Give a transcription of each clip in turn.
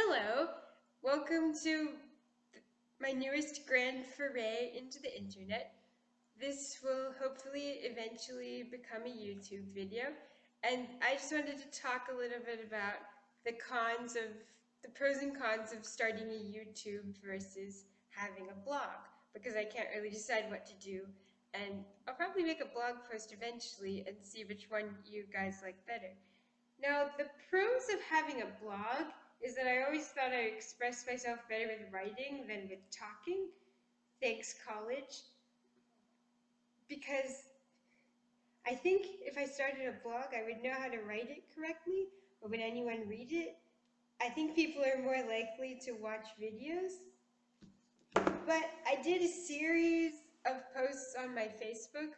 Hello, welcome to my newest grand foray into the internet. This will hopefully eventually become a YouTube video, and I just wanted to talk a little bit about the pros and cons of starting a YouTube versus having a blog, because I can't really decide what to do, and I'll probably make a blog post eventually and see which one you guys like better. Now, the pros of having a blog is that I always thought I expressed myself better with writing than with talking, thanks college, because I think if I started a blog, I would know how to write it correctly, but would anyone read it? I think people are more likely to watch videos. But I did a series of posts on my Facebook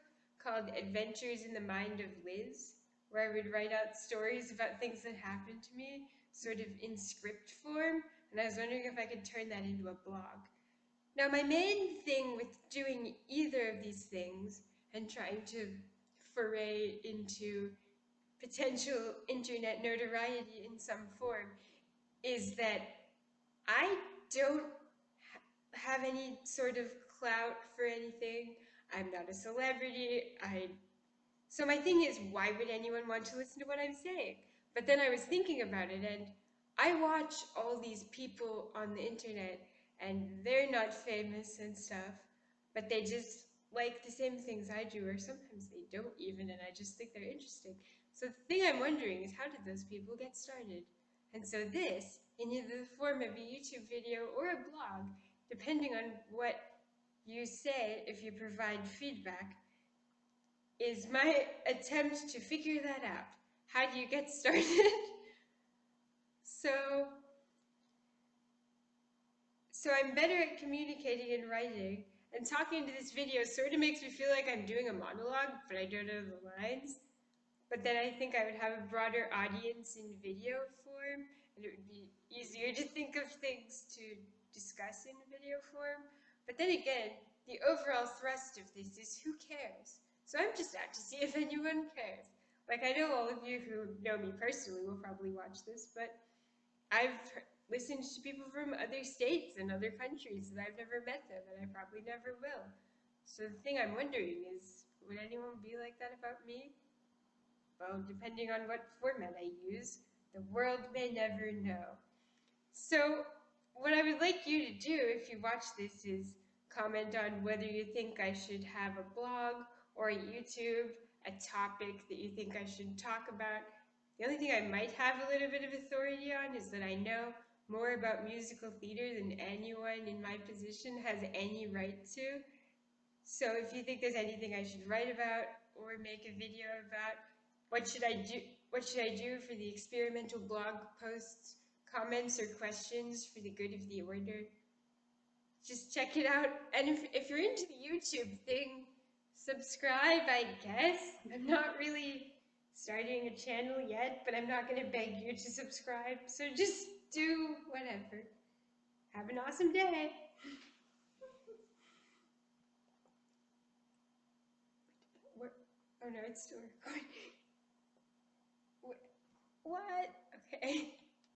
called Adventures in the Mind of Liz, where I would write out stories about things that happened to me, sort of in script form, and I was wondering if I could turn that into a blog. Now, my main thing with doing either of these things and trying to foray into potential internet notoriety in some form is that I don't have any sort of clout for anything. I'm not a celebrity. So my thing is, why would anyone want to listen to what I'm saying? But then I was thinking about it, and I watch all these people on the internet, and they're not famous and stuff, but they just like the same things I do, or sometimes they don't even, and I just think they're interesting. So the thing I'm wondering is, how did those people get started? And so this, in either the form of a YouTube video or a blog, depending on what you say, if you provide feedback, is my attempt to figure that out. How do you get started? so, so I'm better at communicating and writing, and talking to this video sort of makes me feel like I'm doing a monologue, but I don't know the lines. But then I think I would have a broader audience in video form, and it would be easier to think of things to discuss in video form. But then again, the overall thrust of this is, who cares? So I'm just out to see if anyone cares. Like, I know all of you who know me personally will probably watch this, but I've listened to people from other states and other countries, and I've never met them, and I probably never will. So the thing I'm wondering is, would anyone be like that about me? Well, depending on what format I use, the world may never know. So what I would like you to do if you watch this is comment on whether you think I should have a blog or a YouTube, a topic that you think I should talk about. The only thing I might have a little bit of authority on is that I know more about musical theater than anyone in my position has any right to. So if you think there's anything I should write about or make a video about, what should I do? What should I do for the experimental blog posts, comments, or questions for the good of the order? Just check it out. And if you're into the YouTube thing, subscribe, I guess. I'm not really starting a channel yet, but I'm not going to beg you to subscribe. So just do whatever. Have an awesome day. Oh no, it's still recording. What? Okay.